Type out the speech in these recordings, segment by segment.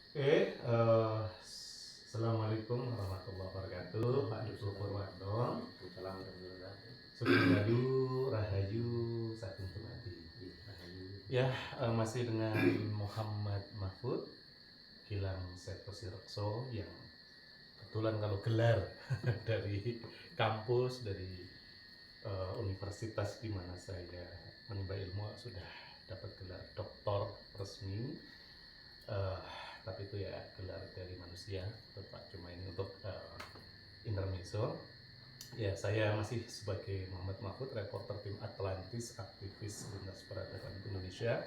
Assalamualaikum warahmatullahi wabarakatuh, Pak Dukuh Purwanto. Salam warahmatullahi wabarakatuh. Sugeng Dalu, Rahayu, Sagung Tumati. Ya, masih dengan Muhammad Mahfud, Gilang Seposi Rekso, yang kebetulan kalau gelar dari kampus, dari universitas di mana saya menimba ilmu sudah dapat gelar doktor resmi. Tapi itu ya gelar dari manusia, tetap cuma ini untuk intermezzo. Ya, saya masih sebagai Muhammad Mahfud, reporter tim Atlantis, aktivis lintas peradaban Indonesia.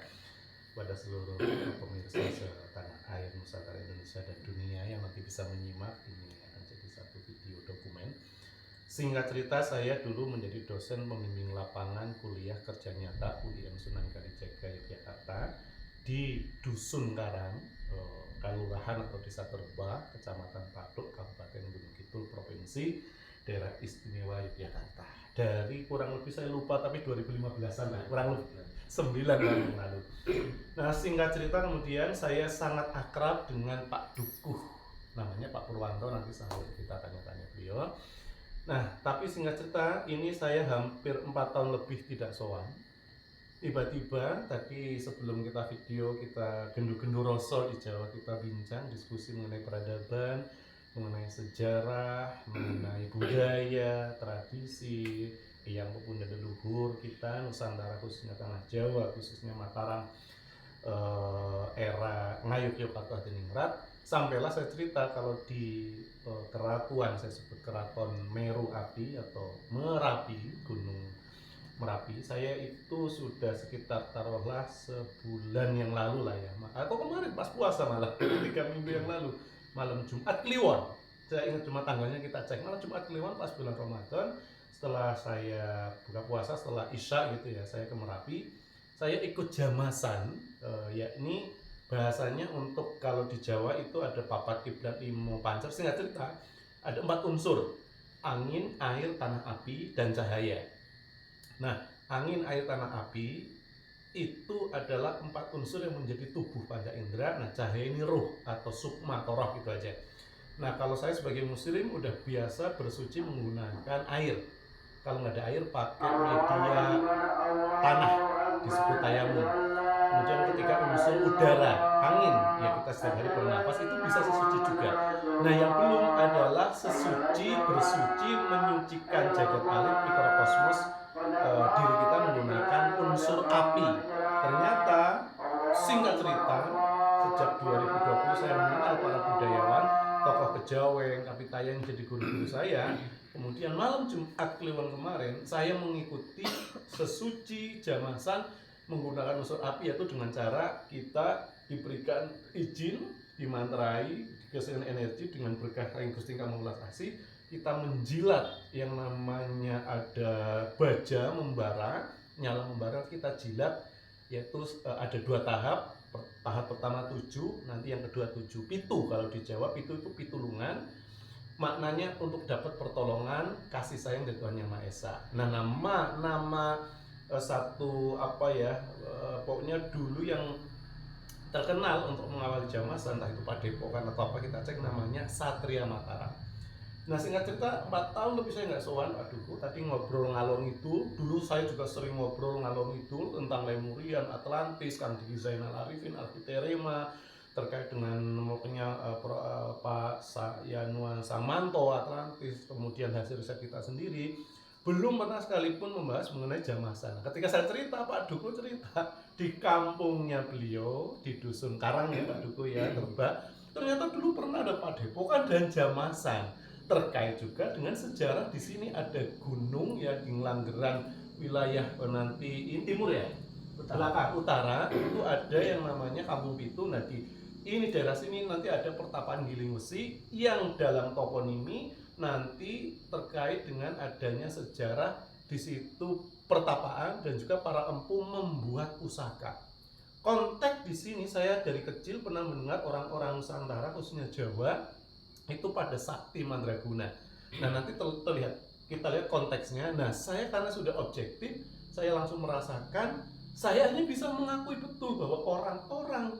Pada seluruh pemirsa setanah air Nusantara Indonesia dan dunia yang nanti bisa menyimak, ini akan jadi satu video dokumen. Singkat cerita, saya dulu menjadi dosen pembimbing lapangan kuliah kerja nyata UIN Sunan Kalijaga Yogyakarta di Dusun Karang, Kelurahan atau Desa Terbah, Kecamatan Patuk, Kabupaten Gunung Kidul, Provinsi Daerah Istimewa Yogyakarta. Dari kurang lebih saya lupa, tapi 2015-an lah, kurang lebih 9 tahun yang lalu. Nah, singkat cerita kemudian saya sangat akrab dengan Pak Dukuh, namanya Pak Purwanto, nanti sambil kita tanya-tanya beliau. Nah, tapi singkat cerita, ini saya hampir 4 tahun lebih tidak sowan. Tiba-tiba tadi sebelum kita video, kita gendu-gendu rasa di Jawa, kita bincang, diskusi mengenai peradaban, mengenai sejarah, mengenai budaya, tradisi yang pepunda leluhur kita Nusantara, khususnya Tanah Jawa, khususnya Mataram, era Ngayogyakarta Diningrat. Sampailah saya cerita kalau di keraton, saya sebut keraton Meru Api atau Merapi, Gunung Merapi, saya itu sudah sekitar taruhlah sebulan yang lalu lah ya, atau kemarin pas puasa malah 3 minggu yang lalu, malam Jumat Kliwon. Saya ingat cuma tanggalnya, kita cek malam Jumat Kliwon pas bulan Ramadan. Setelah saya buka puasa, setelah Isya gitu ya, saya ke Merapi. Saya ikut jamasan, yakni bahasanya untuk kalau di Jawa itu ada papat kiblat limo pancer. Singkat cerita, ada 4 unsur: angin, air, tanah, api, dan cahaya. Nah, angin, air, tanah, api itu adalah 4 unsur yang menjadi tubuh panca indera. Nah, cahaya ini ruh atau sukma atau roh gitu aja. Nah, kalau saya sebagai muslim udah biasa bersuci menggunakan air. Kalau nggak ada air, pakai media tanah, disebut tayamum. Kemudian ketika unsur udara, angin, ya kita setiap hari bernafas, itu bisa sesuci juga. Nah, yang belum adalah sesuci, bersuci, menyucikan jagat alam, mikrokosmos, diri kita menggunakan unsur api. Ternyata, singkat cerita, sejak 2020 saya mengenal para budayawan, tokoh Kejawen, Kapitayan jadi guru-guru saya. Kemudian malam Jumat Kliwon kemarin, saya mengikuti sesuci jamasan menggunakan unsur api, yaitu dengan cara kita diberikan izin, dimantrai, dikasih energi dengan berkah yang Gusti Kang Welas Asih. Kita menjilat yang namanya ada baja membara, nyala membara, kita jilat, yaitu ada 2 tahap. Tahap pertama 7, nanti yang kedua 7. Pitu kalau di Jawa, pitu itu pitulungan. Maknanya untuk dapat pertolongan, kasih sayang dari Tuhan Yang Maha Esa. Nah, nama satu apa ya, pokoknya dulu yang terkenal untuk mengawali jamasan, entah itu Padepokan atau apa, kita cek namanya Satria Mataram. Nah, singkat cerita, 4 tahun lebih saya nggak sowan Pak Dukuh. Tadi ngobrol ngalor ngidul. Dulu saya juga sering ngobrol ngalor ngidul tentang Lemurian, Atlantis, Kang Diki Zainal Arifin, Alkiterema, terkait dengan makanya Pak Yanuan Samanto, Atlantis, kemudian hasil riset kita sendiri. Belum pernah sekalipun membahas mengenai jamasan. Ketika saya cerita, Pak Dukuh cerita di kampungnya beliau, di Dusun Karang ya Pak Dukuh ya, Terbah, ternyata dulu pernah ada Padepokan dan jamasan. Terkait juga dengan sejarah, di sini ada gunung ya di Langgeran, wilayah nanti timur ya, utara itu ada yang namanya Kampung Pitu. Nah, di ini daerah sini nanti ada pertapaan Giling Wesi yang dalam toponimi nanti terkait dengan adanya sejarah di situ pertapaan dan juga para empu membuat pusaka. Konteks di sini, saya dari kecil pernah mendengar orang-orang Nusantara khususnya Jawa itu pada sakti mandraguna. Nah, nanti terlihat, kita lihat konteksnya. Nah, saya karena sudah objektif, saya langsung merasakan, saya hanya bisa mengakui betul bahwa orang-orang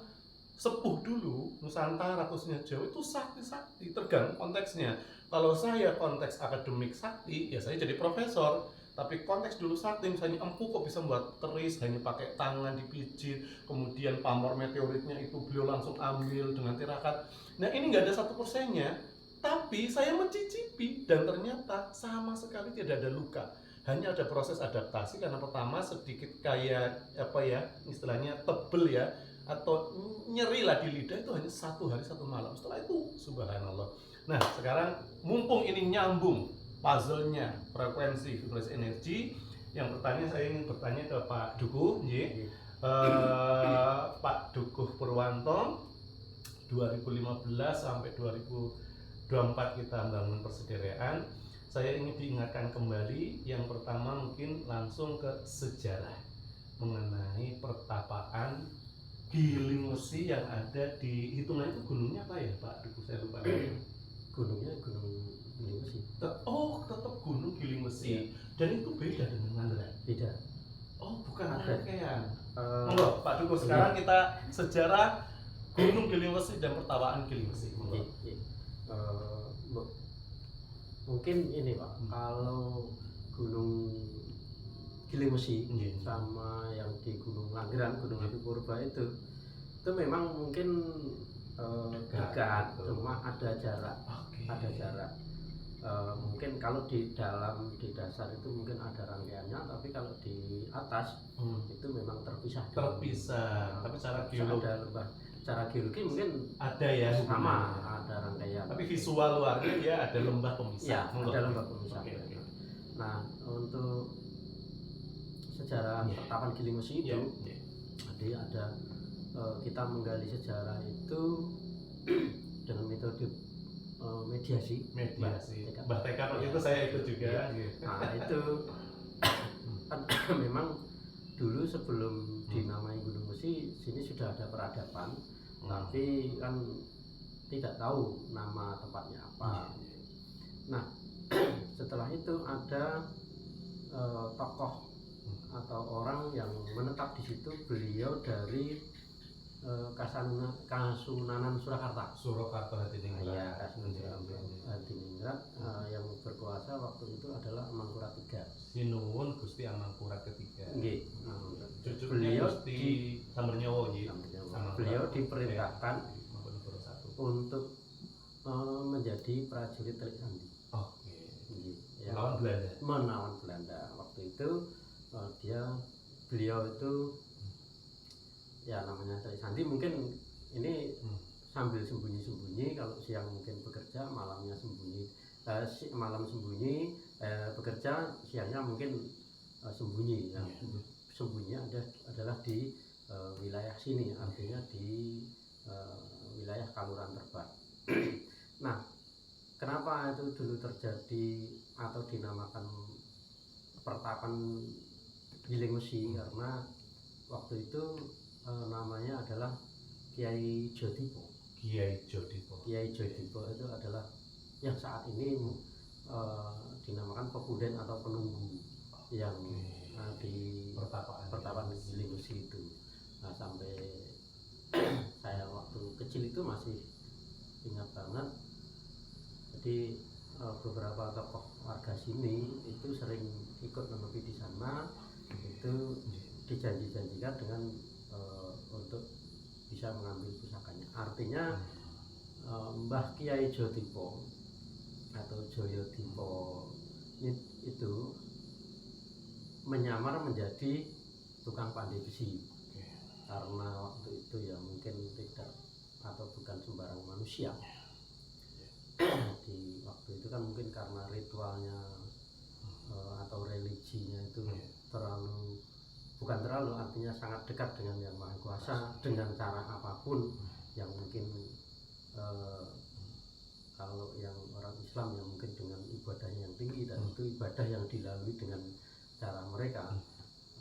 sepuh dulu Nusantara khususnya Jawa itu sakti-sakti, tergantung konteksnya. Kalau saya konteks akademik sakti, ya saya jadi profesor. Tapi konteks dulu sakti, misalnya empu kok bisa membuat keris hanya pakai tangan dipijit, kemudian pamor meteoritnya itu beliau langsung ambil dengan tirakat. Nah ini nggak ada 1%-nya, tapi saya mencicipi dan ternyata sama sekali tidak ada luka. Hanya ada proses adaptasi karena pertama sedikit kayak apa ya istilahnya tebel ya, atau nyeri lah di lidah itu hanya 1 hari 1 malam. Setelah itu subhanallah. Nah sekarang mumpung ini nyambung puzzle-nya frekuensi vibrasi energi, yang bertanya saya ingin bertanya ke Pak Dukuh, Pak Dukuh Purwanto, 2015 sampai 2024 kita membangun persederaan. Saya ingin diingatkan kembali, yang pertama mungkin langsung ke sejarah mengenai pertapaan Giling Wesi yang ada di hitungan itu gunungnya apa ya Pak Dukuh, saya lupa. Gunungnya Gunung Giling Wesi. Oh tetap Gunung Giling Wesi. Dan itu beda dengan Nganggeran. Beda. Oh bukan Ada. rangkaian. Monggo Pak Dukuh, sekarang kita sejarah Gunung Giling Wesi dan pertapaan Giling Wesi. Monggo. Mungkin ini Pak, kalau Gunung Giling Wesi sama yang di Gunung Langgeran, Gunung Api Purba itu memang mungkin dekat, cuma ada jarak. Okay. Ada jarak. Mungkin kalau di dasar itu mungkin ada rangkaiannya, tapi kalau di atas itu memang terpisah. Tapi secara geologi ada lembah. Secara geologi mungkin ada ya, sama, ada rangkaian. Tapi visual luarnya dia ada lembah pemisah. Ya, ada lembah pemisah. Okay. Nah, untuk sejarah pertapan Giling Wesi itu, jadi ada kita menggali sejarah itu dengan metode mediasi. Mbah TK waktu itu saya ikut juga. Nah itu kan memang dulu sebelum dinamai Gunung Wesi, sini sudah ada peradaban, tapi kan tidak tahu nama tempatnya apa. Nah setelah itu ada tokoh atau orang yang menetap di situ, beliau dari Kasunanan Surakarta. Hadiningrat. Ya, Kasunanan Hadiningrat yang berkuasa waktu itu adalah Amangkurat III. Sinuwun Gusti Amangkurat III. Nggih. Beliau di Sambernyawa nggih. Beliau diperintahkan untuk menjadi prajurit Telik Sandi. Oke. Melawan Belanda. Menawan Belanda. Waktu itu beliau itu ya namanya Telik Sandi, mungkin ini sambil sembunyi-sembunyi, kalau siang mungkin bekerja, malamnya sembunyi, malam sembunyi bekerja, siangnya mungkin sembunyi. Ya. Sembunyinya adalah di wilayah sini, artinya di wilayah Kaluran Terbat. Nah, kenapa itu dulu terjadi atau dinamakan pertapan Giling Wesi? Karena waktu itu namanya adalah Kiai Jodipo. Kiai Jodipo itu adalah yang saat ini dinamakan Pepuden atau penunggu yang di pertapan Giling Wesi itu. Nah, sampai saya waktu kecil itu masih ingat banget. Jadi beberapa tokoh warga sini itu sering ikut menepi di sana, itu dijanji-janjikan dengan untuk bisa mengambil pusakanya. Artinya Mbah Kiai Jodipo atau Joyodipo itu menyamar menjadi tukang pandai besi. Karena waktu itu ya mungkin tidak atau bukan sembarang manusia. Di waktu itu kan mungkin karena ritualnya atau religinya itu artinya sangat dekat dengan Yang Maha Kuasa, dengan cara apapun yang mungkin kalau yang orang Islam yang mungkin dengan ibadahnya yang tinggi, dan itu ibadah yang dilalui dengan cara mereka.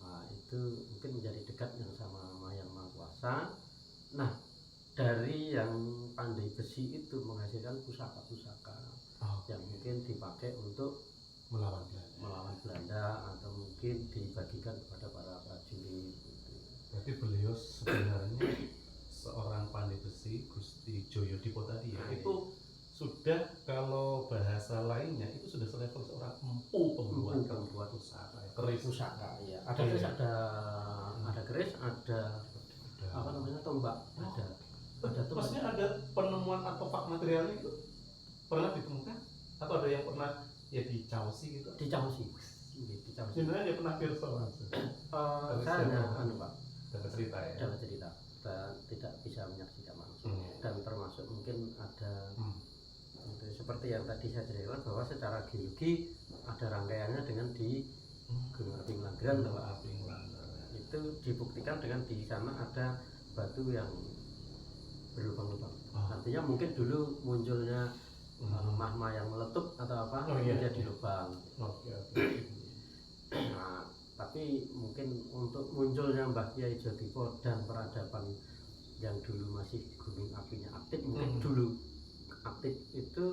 Nah, itu mungkin menjadi dekat yang sama Yang Maha Kuasa. Nah, dari yang pandai besi itu menghasilkan pusaka-pusaka yang mungkin dipakai untuk melawan Belanda atau mungkin dibagikan kepada para prajurit. Berarti beliau sebenarnya seorang pandai besi Gusti Joyodipo tadi ya, Nah, itu sudah kalau bahasa lainnya itu sudah selevel seorang empu pembuat pusaka ya, keris. pusaka ya. Ada Oh, keris, iya. ada keris, ada apa namanya tombak, ada tombak. Maksudnya ada penemuan artefak materialnya itu pernah ditemukan atau ada yang pernah ya di Causi gitu? Di Causi. Di Causi. Sebenarnya dia pernah pirsa langsung. Saya hanya Pak, Dapat cerita ya. dapat cerita dan tidak bisa menyaksikan langsung. Dan termasuk mungkin ada itu seperti yang tadi saya ceritakan bahwa secara geologi ada rangkaiannya dengan di Gunung Api Ngelanggeran, itu dibuktikan dengan di sana ada batu yang berlubang-lubang. Artinya mungkin dulu munculnya magma yang meletup atau apa menjadi lubang. Nah, tapi mungkin untuk munculnya Mbah Kyai Joyodipo dan peradaban yang dulu masih gunung apinya aktif, mungkin dulu aktif itu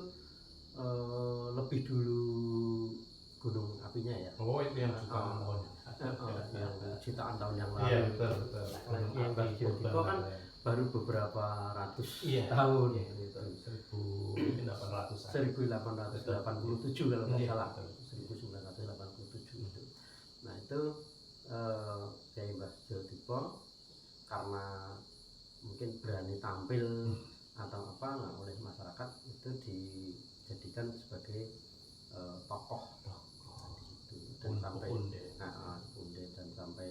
lebih dulu gunung apinya ya. Oh, itu yang jutaan tahun. Yang jutaan tahun yang lalu. Iya, betul. Yang Mbah Joyodipo kan baru beberapa ratus Iya, tahun iya, gitu. 1887 kalau nggak Iya, salah, betul. 1987 itu. Nah itu Kyai Mbah Joyodipo karena mungkin berani tampil atau apa, nah, oleh masyarakat itu dijadikan sebagai tokoh di situ. Dan sampai punde. Dan sampai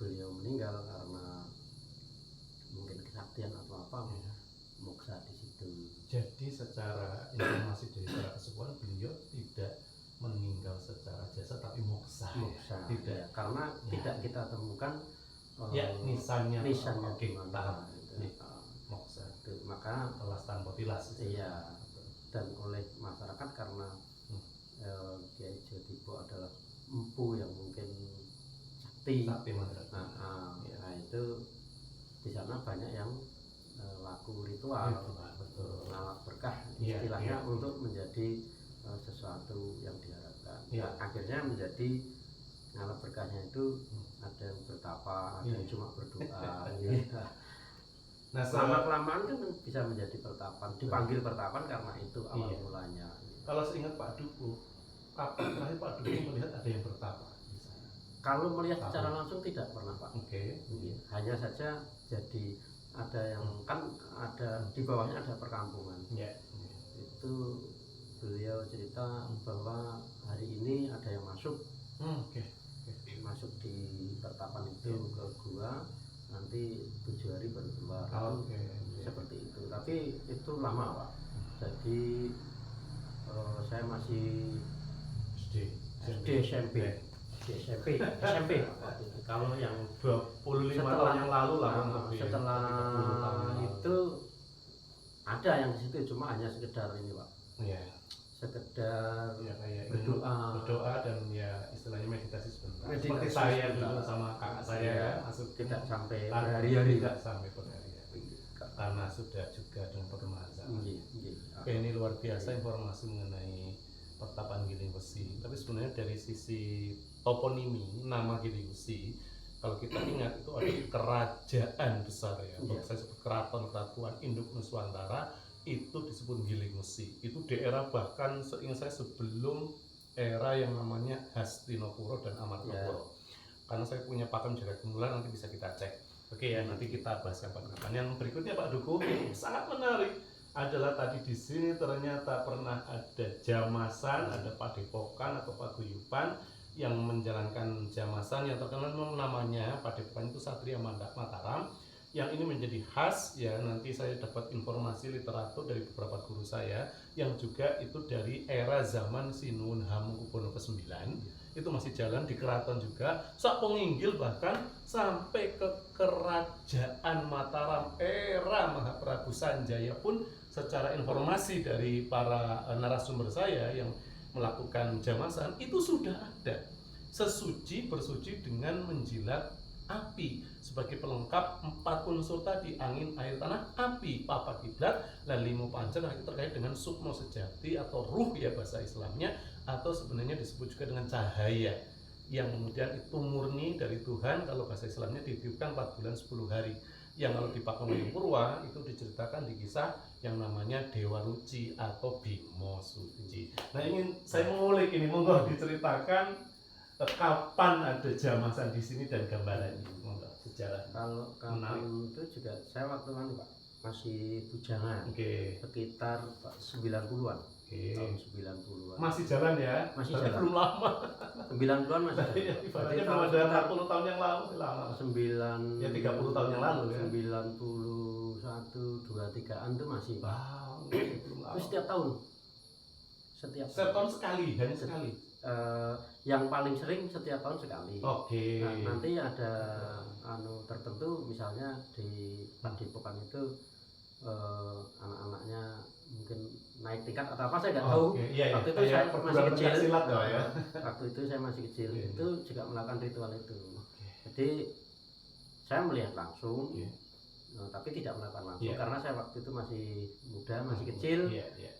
beliau meninggal karena mungkin kesaktian atau apa, moksa di situ. Jadi secara informasi dari para kesepuhan, beliau tidak meninggal secara jasad tapi moksa. Tidak. Ya, karena tidak kita temukan nisannya di oke, mana paham. gitu. Moksa. Maka Telas tanpa tilas. iya, dan oleh masyarakat karena Kyai Joyodipo adalah empu yang mungkin sakti. Nah, itu di sana banyak yang laku ritual, ngalap berkah istilahnya, untuk menjadi sesuatu yang diharapkan. Nah, akhirnya menjadi ngalap berkahnya itu ada yang bertapa, ada yang cuma berdoa. Nah, selama kelamaan kan bisa menjadi pertapan, dipanggil pertapan karena itu awal mulanya. Kalau seingat Pak Duku, kapan terakhir Pak Duku melihat ada yang bertapa di sana? Kalau melihat secara langsung tidak pernah, Pak. Hanya saja jadi ada yang kan ada di bawahnya ada perkampungan. Itu beliau cerita bahwa hari ini ada yang masuk masuk di pertapan itu ke gua, nanti 7 hari baru keluar. Seperti itu, tapi itu lama, Pak. Jadi saya masih SD SMP. Kalau yang 25 tahun yang lalu lah, setelah itu ada yang di situ, cuma hanya sekedar ini, Pak. Sekedar berdoa dan ya istilahnya meditasi sebentar. Seperti saya dulu sama kakak saya ya, masuk tidak sampai berhari-hari, tidak sampai berhari-hari karena sudah juga dengan perkembangan zaman. Ini luar biasa informasi mengenai pertapan Giling Besi. Tapi sebenarnya dari sisi toponimi nama Giling Besi, kalau kita ingat itu ada kerajaan besar ya. Kalau saya sebut keraton-keratuan Induk Nuswantara itu disebut Giling Besi. Itu daerah bahkan seingat saya sebelum era yang namanya Hastinapura dan Amartapura. Karena saya punya pakem jaga gemulan, nanti bisa kita cek. Oke ya, nanti kita bahas kapan-kapan. Yang berikutnya Pak Duku sangat menarik adalah tadi di sini ternyata pernah ada jamasan, ada padepokan atau paguyuban yang menjalankan jamasan yang terkenal namanya Padepokan itu Satria Mataram. Yang ini menjadi khas ya, nanti saya dapat informasi literatur dari beberapa guru saya yang juga itu dari era zaman Sinuhun Hamengkubuwono ke-9. Itu masih jalan di keraton juga, sak penginggil bahkan sampai ke kerajaan Mataram era Mahaprabu Sanjaya pun secara informasi dari para narasumber saya yang melakukan jamasan itu sudah ada sesuci bersuci dengan menjilat api sebagai pelengkap 4 unsur tadi, angin, air, tanah, api, papa kiblat, dan 5 pancer terkait dengan sukmo sejati atau ruh ya bahasa Islamnya, atau sebenarnya disebut juga dengan cahaya yang kemudian itu murni dari Tuhan. Kalau bahasa Islamnya ditiupkan 4 bulan 10 hari. yang kalau di Pakuwuning Purwa itu diceritakan di kisah yang namanya Dewa Ruci atau Bimo Suci. Nah, ingin saya mengulik ini, monggo diceritakan kapan ada jamasan di sini dan gambarannya, monggo sejarah. Kalau kampung itu juga saya waktu kan Pak masih bujangan, Oke. sekitar 90-an, Oke. tahun 90-an. Masih jalan ya? Masih Berarti jalan. belum lama. 90-an masih jalan. Ya, ibaratnya Berarti belum tahun ada sekitar 40 tahun yang lalu, lama. 9 Ya, 30 tahun yang lalu ya. 91, 23-an itu masih Pak. Wow, belum lama. Itu setiap tahun. Setiap Setahun sekali, hanya sekali. yang paling sering setiap tahun sekali. Oke. Nah, nanti ada tertentu, misalnya di Padepokan itu anak-anaknya mungkin naik tingkat atau apa saya nggak tahu. Oke, iya, iya. Waktu itu Kayak saya perguruan masih kecil. pencaksilat ya. Waktu itu saya masih kecil, Iya, itu juga melakukan ritual itu. Jadi saya melihat langsung, Iya. tapi tidak melakukan langsung Iya. karena saya waktu itu masih muda, masih kecil, Iya, iya.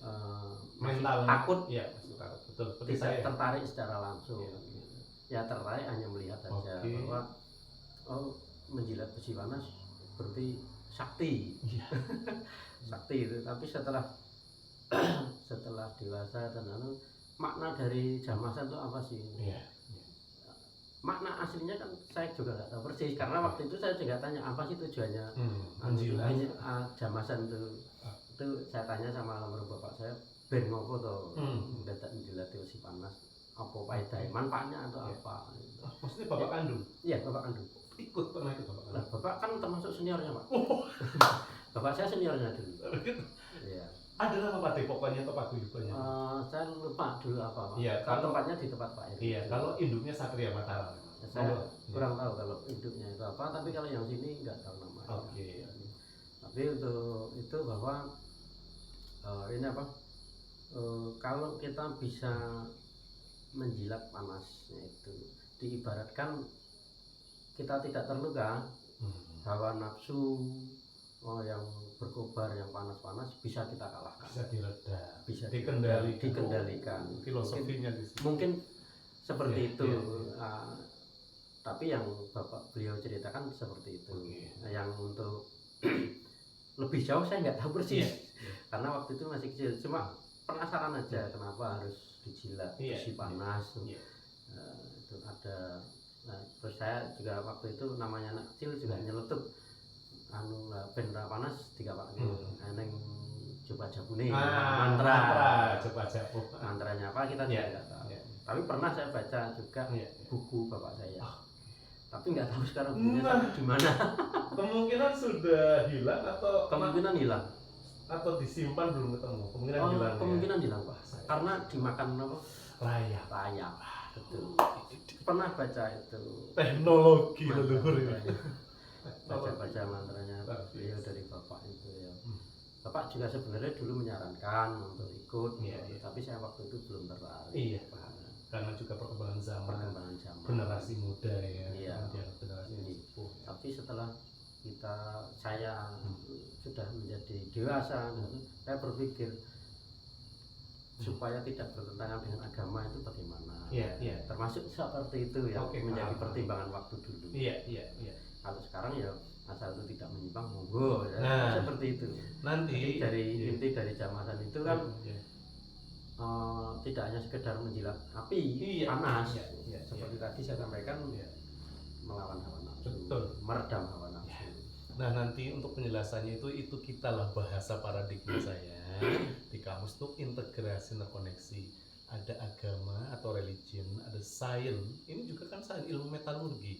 masih Mental takut, Iya, masih takut. Betul, seperti tidak saya. tertarik secara langsung. Iya. Ya tertarik hanya melihat saja Oke. bahwa menjilat besi panas berarti sakti. Iya. Sakti itu. Tapi setelah setelah dewasa dan makna dari jamasan itu apa sih? Iya. Makna aslinya kan saya juga nggak tahu persis karena waktu itu saya juga tanya apa sih tujuannya Menjilat. jamasan itu. Itu saya tanya sama almarhum bapak saya, ben ngopo to dadak menjilat besi panas, apa faedahnya, manfaatnya atau apa? Maksudnya bapak kandung? Iya, bapak kandung. Ikut pernah ikut bapak Nah, kandung? bapak kan termasuk seniornya Pak. Bapak saya seniornya dulu. Iya. Ada nama padepokannya atau paguyubannya? Saya lupa dulu apa Pak. Iya, Kalau tempatnya di tempat Pak Eri. Iya, kalau induknya Satria Mataram. Saya kurang tahu kalau induknya itu apa, tapi kalau yang sini nggak tahu namanya. Oke. Tapi untuk itu bahwa ini apa? Kalau kita bisa menjilat panasnya itu, diibaratkan kita tidak terluka, hawa nafsu yang berkobar, yang panas-panas bisa kita kalahkan, Bisa direda, bisa dikendalikan. dikendalikan. Filosofinya di situ. Mungkin seperti Iya, itu. iya. Tapi yang beliau ceritakan seperti itu. Oke. Nah, yang untuk lebih jauh saya nggak tahu persis, Iya. karena waktu itu masih kecil. Cuma penasaran aja kenapa harus dijilat Iya, besi iya. panas. Iya. Itu ada. Nah, terus saya juga waktu itu namanya anak kecil juga nyeletuk benda panas dikawake neng coba jabune mantra. Coba jabu. Mantranya apa kita juga Iya, nggak tahu. iya. Tapi pernah saya baca juga Iya. buku bapak saya. Oh. Tapi nggak tahu sekarang bukunya Nah. di mana. Kemungkinan sudah hilang atau Kemungkinan hilang. atau disimpan belum ketemu. Kemungkinan hilang. Kemungkinan hilang Pak. Saya- Karena dimakan apa? Raya. Rayap. Betul. Pernah baca itu. Teknologi leluhur ini. Baca-baca mantranya beliau dari bapak itu ya. Bapak juga sebenarnya dulu menyarankan untuk ikut, Iya, iya. tapi saya waktu itu belum tertarik. Iya. Karena juga perkembangan zaman, Perkembangan zaman. generasi muda ya, Iya. kemudian generasi Ini. sepuh. Tapi setelah saya sudah menjadi dewasa, saya berpikir supaya tidak bertentangan dengan agama itu bagaimana. Iya, iya. Termasuk seperti itu ya, Oke, menjadi paham. pertimbangan waktu dulu. Iya, iya, iya. Kalau sekarang ya asal itu tidak menyimpang monggo ya. Nah. Seperti itu. Nanti Jadi dari iya. inti dari jamasan itu kan Iya. tidak hanya sekedar menjilat api Iya, panas, iya, iya, seperti tadi saya sampaikan, Iya. melawan hawa nafsu, Betul. meredam hawa nafsu. Nah, nanti untuk penjelasannya itu kita lah bahasa paradigma saya di kamus itu integrasi interkoneksi. Ada agama atau religion, ada sains. Ini juga kan sains ilmu metalurgi.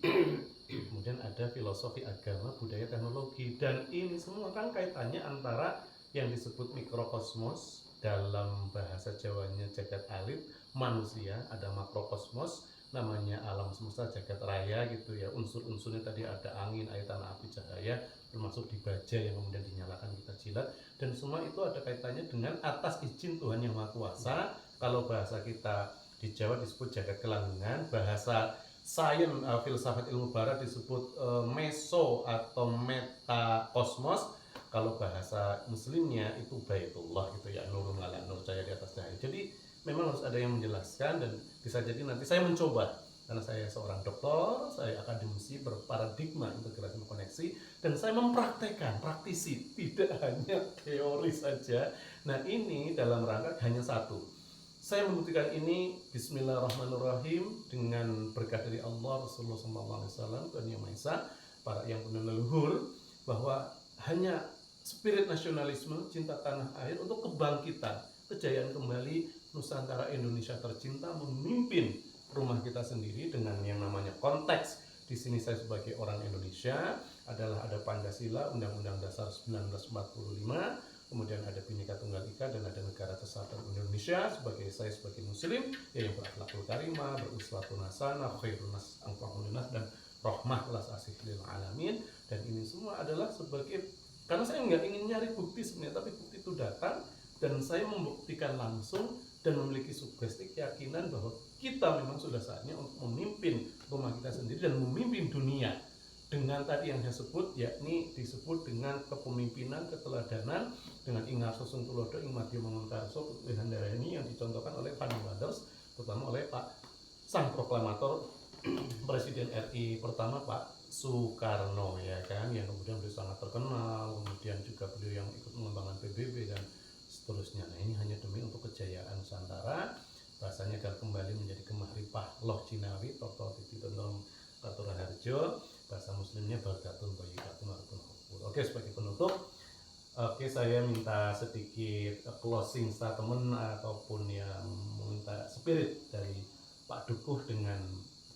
Kemudian ada filosofi agama, budaya, teknologi, dan ini semua kan kaitannya antara yang disebut mikrokosmos dalam bahasa Jawanya jagat alit, manusia, ada makrokosmos namanya alam semesta jagat raya gitu ya. Unsur-unsurnya tadi ada angin, air, tanah, api, cahaya, termasuk di baja yang kemudian dinyalakan kita jilat, dan semua itu ada kaitannya dengan atas izin Tuhan Yang Maha Kuasa. Kalau bahasa kita di Jawa disebut jagat kelanggengan, bahasa sains filsafat ilmu barat disebut meso atau metakosmos. Kalau bahasa muslimnya itu baitullah gitu ya, nurun ala nur, cahaya di atas cahaya. Jadi memang harus ada yang menjelaskan, dan bisa jadi nanti saya mencoba Karena saya seorang dokter, saya akademisi berparadigma integrasi koneksi, dan saya mempraktekkan, praktisi, tidak hanya teori saja. Nah ini dalam rangka hanya satu. Saya membuktikan ini bismillahirrahmanirrahim dengan berkat dari Allah, Rasulullah SAW, Tuhan Yang Maha Esa, para yang punya leluhur, bahwa hanya spirit nasionalisme, cinta tanah air untuk kebangkitan, kejayaan kembali Nusantara Indonesia tercinta memimpin rumah kita sendiri dengan yang namanya konteks. Di sini saya sebagai orang Indonesia adalah ada Pancasila, Undang-Undang Dasar 1945, kemudian ada Bhinneka Tunggal Ika, dan ada Negara Kesatuan Indonesia. Saya sebagai muslim yang berakhlakul karimah, beruswatun hasanah, khairun nas anfa'un linnas, dan rahmah las asih lil alamin. Dan ini semua adalah sebagai, karena saya nggak ingin nyari bukti sebenarnya, tapi bukti itu datang dan saya membuktikan langsung dan memiliki sugesti keyakinan bahwa kita memang sudah saatnya untuk memimpin rumah kita sendiri dan memimpin dunia dengan tadi yang saya sebut, yakni disebut dengan kepemimpinan, keteladanan, dengan ingar sosung tulodo ing madya mangunkarso pilihan darah ini yang dicontohkan oleh Founding Fathers, terutama oleh Pak sang proklamator Presiden RI pertama Pak Soekarno, ya kan, yang kemudian beliau sangat terkenal, kemudian juga beliau yang ikut mengembangkan PBB dan seterusnya. Nah ini hanya demi untuk kejayaan Nusantara, bahasanya agar kembali menjadi gemah ripah loh Cinawi, Toto Titi Tentong Katura Harjo, bahasa muslimnya Bargatun Bayyikatun Warkun Hukul. Oke, sebagai penutup, saya minta sedikit closing statement ataupun yang meminta spirit dari Pak Dukuh dengan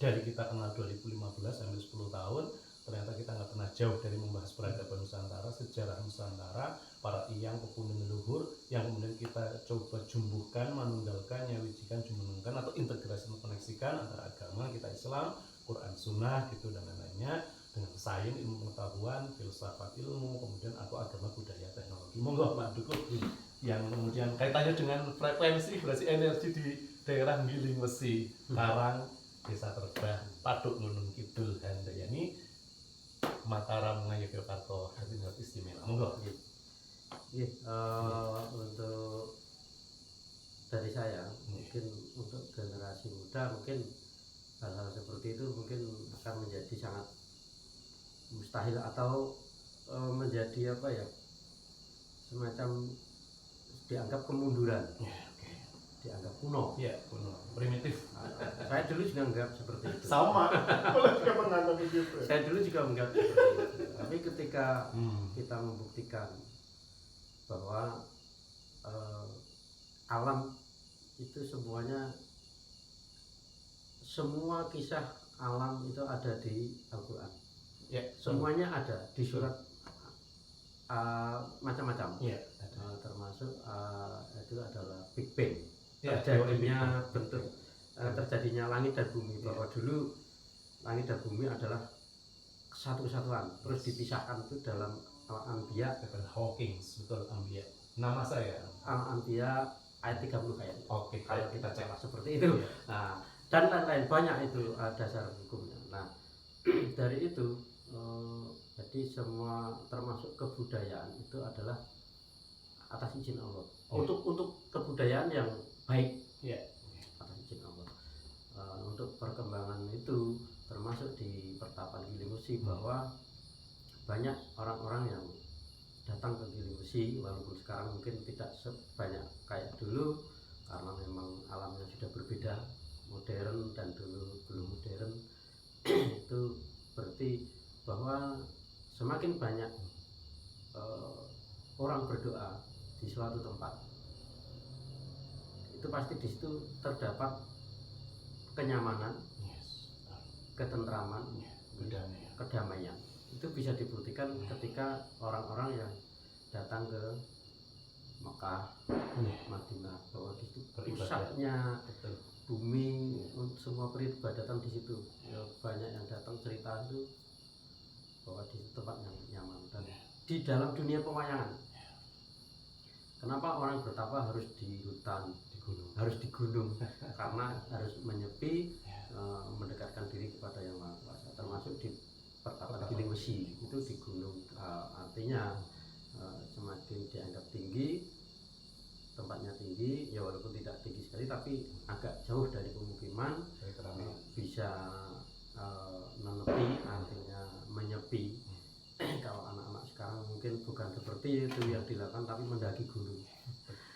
dari kita kenal 2015 sampai 10 tahun, ternyata kita nggak pernah jauh dari membahas peradaban Nusantara, sejarah Nusantara, para iyang pepundi leluhur yang kemudian kita coba jumbuhkan, manunggalkan, nyawijikan, jumenengkan atau integrasi mengkoneksikan antara agama kita Islam, Quran Sunnah gitu dan lain-lainnya dengan sains, ilmu pengetahuan, filsafat ilmu, kemudian atau agama budaya teknologi. Monggo Pak Dukuh yang kemudian kaitannya dengan frekuensi berarti energi di daerah Giling Wesi, Karang, Desa Terbah, Paduk Gunung Kidul, Handayani, Mataram, Ngayogyakarta, Hati Istimewa. Monggo. Untuk dari saya, mungkin untuk generasi muda mungkin hal-hal seperti itu mungkin akan menjadi sangat mustahil atau menjadi apa ya, semacam dianggap kemunduran, dianggap kuno, kuno, primitif. Saya dulu juga menganggap seperti itu. Sama, kalau juga menganggap begitu. Saya dulu juga menganggap seperti itu. Tapi ketika kita membuktikan bahwa alam itu semuanya, semua kisah alam itu ada di Al-Quran. Semuanya ada di surat macam-macam. Termasuk itu adalah Big Bang. Terjadinya bentuk terjadinya langit dan bumi, bahwa dulu langit dan bumi adalah satu-kesatuan, terus dipisahkan itu dalam Al-Anbiya. Hawking, betul, Anbiya. Nama saya Al-Anbiya ayat 30 ayat. Oke, kalau kita cek seperti itu. Nah, dan lain-lain banyak itu dasar hukumnya. Nah, dari itu jadi semua termasuk kebudayaan itu adalah atas izin Allah. Untuk kebudayaan yang baik, atas izin Allah. Untuk perkembangan itu termasuk di Pertapan Giling Wesi, bahwa banyak orang-orang yang datang ke Giling Wesi, walaupun sekarang mungkin tidak sebanyak kayak dulu karena memang alamnya sudah berbeda, modern dan dulu belum modern. Itu berarti bahwa semakin banyak orang berdoa di suatu tempat, itu pasti di situ terdapat kenyamanan, ketentraman, kedamaian. Itu bisa dibuktikan ketika orang-orang yang datang ke Mekah, Madinah, bahwa di situ pusatnya bumi, semua peribadatan di situ. Ya, banyak yang datang cerita itu bahwa di situ tempat yang nyaman. Dan di dalam dunia pewayangan, kenapa orang bertapa harus di hutan, harus di gunung? Karena harus menyepi, mendekatkan diri kepada Yang Maha Kuasa. Termasuk di Pertapan Giling Wesi itu di gunung. Artinya semakin dianggap tinggi, tempatnya tinggi, tinggi ya, walaupun tidak tinggi sekali tapi agak jauh dari pemukiman, Dari keramaian. bisa menepi, artinya menyepi. Kalau anak-anak sekarang mungkin bukan seperti itu yang dilakukan, tapi mendaki gunung,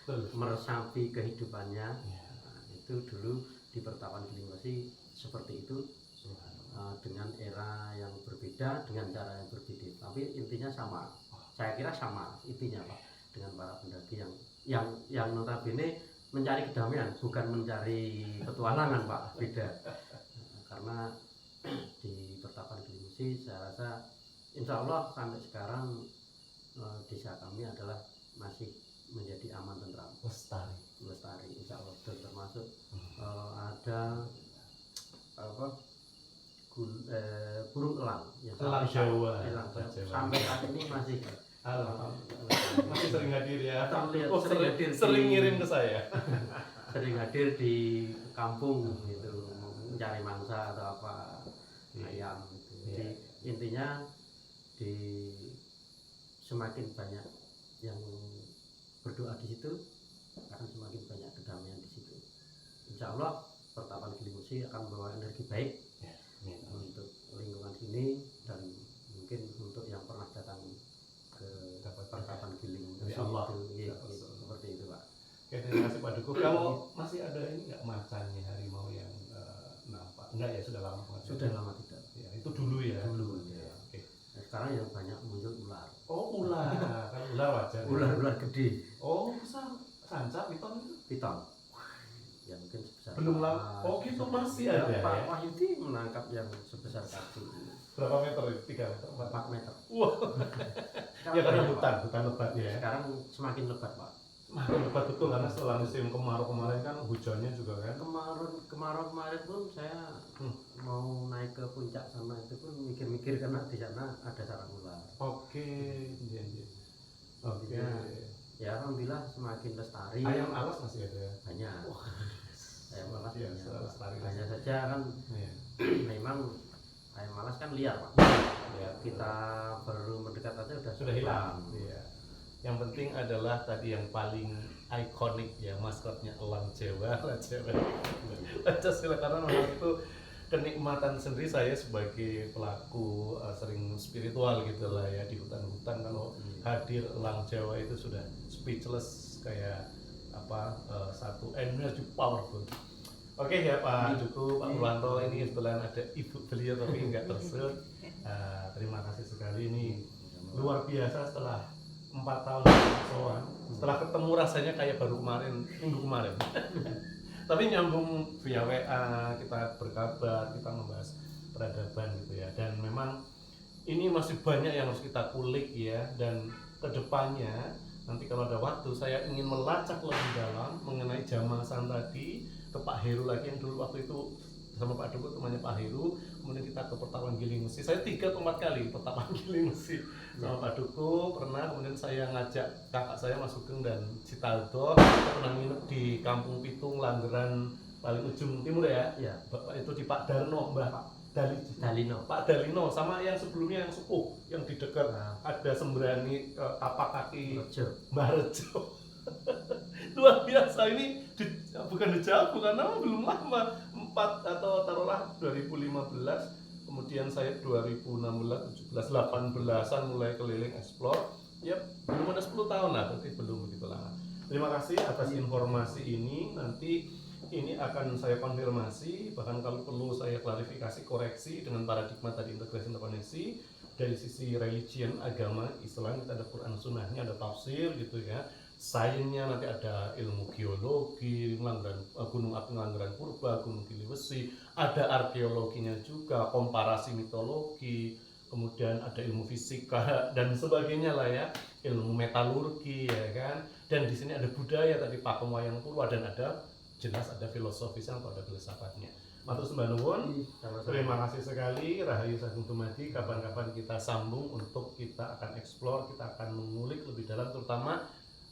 Betul. meresapi kehidupannya. Ya. Nah, itu dulu di Pertapan Giling Wesi seperti itu, dengan era yang berbeda, dengan cara yang berbeda, tapi intinya sama. Saya kira sama intinya Pak, dengan para pendaki yang notabene mencari kedamaian, bukan mencari petualangan Pak, beda. Karena di Pertapan Giling Wesi saya rasa insya Allah sampai sekarang desa kami adalah masih menjadi aman tentram, lestari insya Allah. Dan termasuk ada apa, burung elang yang Elang Jawa. sampai saat ini masih Masih sering hadir ya. Sering Oh, hadir sering di- ngirim ke saya. sering hadir di kampung gitu, mencari mangsa atau apa, ayam gitu. Jadi intinya di semakin banyak yang berdoa di situ akan semakin banyak kedamaian di situ. Insya Allah Pertapan Giling Wesi akan membawa energi baik untuk lingkungan sini, dan mungkin untuk yang pernah datang ke Pertapan Giling Wesi Ya Allah. itu, Ya, gitu. Seperti itu Pak. Oke, terima kasih Pak Dukuh. Kalau masih ada ini nggak macannya harimau yang nampak? Enggak ya, sudah lama pengajian. Sudah lama tidak. Ya, itu dulu ya. Dulu, ya. ya. Oke. Nah, sekarang yang banyak muncul ular. Oh, ular. Kan ular wajar. ya. Ular gede, Oh, besar. Sanca, piton itu. piton. Ya mungkin sebesar Belum Pak- lama. Oh, gitu sebesar- masih ya, ada Pak ya? Wahyudi menangkap yang sebesar kaki, Berapa meter itu? 3 meter? 4 meter. Wah. Ya karena Pak. hutan lebat ya. Sekarang semakin lebat Pak. Makin lebat betul karena setelah musim kemarau kemarin kan hujannya juga kan. Kemarin pun saya mau naik ke puncak sana itu pun mikir-mikir, karena di sana ada sarang ular. Oke, iya, iya. Oke. Ya alhamdulillah semakin lestari. Ayam alas masih ada ya? Banyak. Ayam alas Iya, banyak, Pak. lestari. Hanya saja kan Iya. memang ayam alas kan liar Pak. Ya, Kita baru mendekat aja sudah hilang. Iya. Yang penting adalah tadi yang paling ikonik ya, maskotnya elang Jawa, elang Jawa. Pancasila, karena memang itu kenikmatan sendiri saya sebagai pelaku sering spiritual gitu lah ya, di hutan-hutan kalau hadir elang Jawa itu sudah speechless, kayak apa, satu energy powerful. Oke ya Pak Dukuh, Pak Purwanto, ini kebetulan ada ibu beliau tapi nggak tersebut. Terima kasih sekali, ini luar biasa setelah 4 tahun soan. Setelah ketemu rasanya kayak baru minggu kemarin. Tapi nyambung via WA, kita berkabar, kita membahas peradaban gitu ya. Dan memang ini masih banyak yang harus kita kulik ya, dan kedepannya nanti kalau ada waktu saya ingin melacak lebih dalam mengenai Jamasan tadi, ke Pak Heru lagi yang dulu waktu itu sama Pak Dukuh, temannya Pak Heru, kemudian kita ke Pertapan Giling Wesi. Saya 3 atau 4 kali Pertapan Giling Wesi sama Pak Dukuh pernah, kemudian saya ngajak kakak saya Mas Sugeng dan Citaldo, kita pernah nginep di Kampung Pitung, Langgeran paling ujung timur ya. Ya, Bapak itu di Pak Darno, Mbah Pak Dalino. Pak Dalino, sama yang sebelumnya yang sepuh yang di dekat ada Sembrani tapak kaki Rejo. Mbah Rejo. Luar biasa, ini bukan di Jawa, bukan nama, belum lama, 4 atau taruhlah 2015, kemudian saya 2016, 17, 18an mulai keliling explore. Ya belum ada 10 tahun lah, berarti belum begitu lama. Terima kasih atas informasi ini. Nanti ini akan saya konfirmasi, bahkan kalau perlu saya klarifikasi, koreksi dengan paradigma tadi, integrasi interkoneksi dari sisi religion, agama Islam. Kita ada Quran Sunnahnya, ada tafsir gitu ya. Sainsnya nanti ada ilmu geologi, Gunung Api Langgeran Purba, Gunung Giling Wesi, ada arkeologinya juga, komparasi mitologi, kemudian ada ilmu fisika dan sebagainya lah ya, ilmu metalurgi ya kan. Dan di sini ada budaya tadi pakem wayang purwa, dan ada jelas ada filosofisnya atau ada filsafatnya. Matur sembah nuwun. Terima kasih sekali Rahayu Sagung Dumadi. Kapan-kapan kita sambung untuk kita akan explore, kita akan mengulik lebih dalam terutama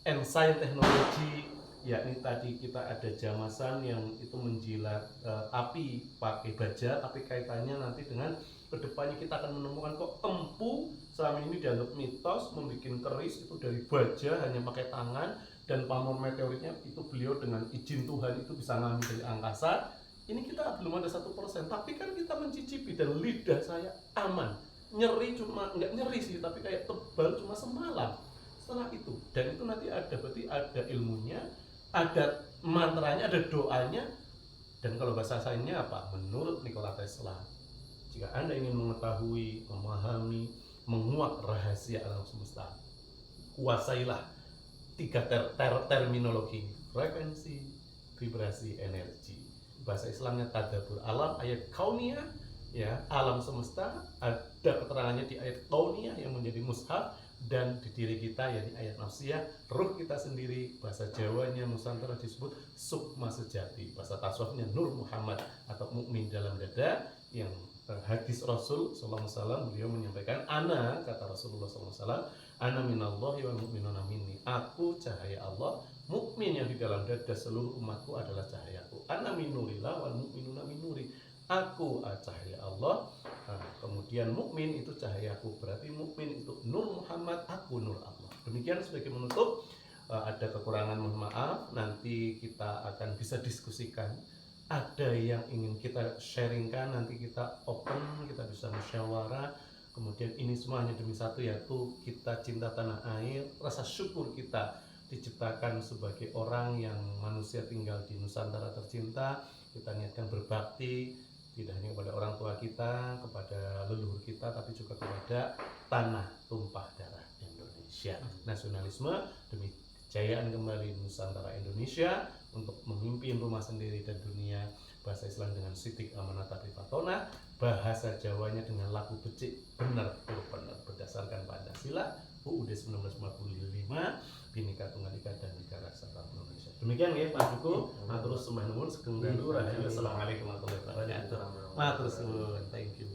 ensign teknologi yakni tadi kita ada jamasan yang itu menjilat api pakai baja, tapi kaitannya nanti dengan kedepannya kita akan menemukan kok empu selama ini dianggap mitos, membuat keris itu dari baja hanya pakai tangan, dan pamor meteoritnya itu beliau dengan izin Tuhan itu bisa ngambil dari angkasa. Ini kita belum ada 1%, tapi kan kita mencicipi dan lidah saya aman. Nyeri cuma, nggak nyeri sih, tapi kayak tebal cuma semalam. Setelah itu, dan itu nanti ada, berarti ada ilmunya, ada mantranya, ada doanya. Dan kalau bahasa sainnya apa? Menurut Nikola Tesla, jika Anda ingin mengetahui, memahami, menguak rahasia alam semesta, kuasailah 3 terminologi: frekuensi, vibrasi, energi. Bahasa Islamnya tadabbur alam, ayat kauniyah, ya, alam semesta. Ada keterangannya di ayat kauniyah yang menjadi mushaf, dan di diri kita yakni ayat nafsiyah, ruh kita sendiri. Bahasa Jawanya Nusantara disebut sukma sejati, bahasa tasawufnya Nur Muhammad atau mukmin dalam dada. Yang hadis Rasul sallallahu alaihi wasallam, beliau menyampaikan, ana, kata Rasulullah sallallahu alaihi wasallam, ana minallahi wal mu'minuna minni, aku cahaya Allah, mukmin yang di dalam dada seluruh umatku adalah cahayaku. Ana minurillah wal mu'minuna minuri, aku cahaya Allah, kemudian mukmin itu cahayaku, berarti mukmin itu Nur Muhammad, aku Nur Allah. Demikian sebagai menutup. Ada kekurangan mohon maaf, nanti kita akan bisa diskusikan. Ada yang ingin kita sharingkan, nanti kita open, kita bisa musyawarah. Kemudian ini semua hanya demi satu, yaitu kita cinta tanah air, rasa syukur kita diciptakan sebagai orang yang manusia tinggal di Nusantara tercinta. Kita niatkan berbakti tidak hanya kepada orang tua kita, kepada leluhur kita, tapi juga kepada tanah tumpah darah Indonesia. Nasionalisme demi kejayaan kembali Nusantara Indonesia, untuk memimpin rumah sendiri dan dunia. Bahasa Islam dengan sitik amanata privatona, bahasa Jawanya dengan laku becik benar benar berdasarkan Pancasila UUD 1945, Bhinneka Tunggal Ika dan Negara Kesatuan Indonesia. Demikian ya Pak Joko, matur sembah nuwun, sugeng dalu rahayu. Assalamualaikum warahmatullahi wabarakatuh. Matur suwun, thank you.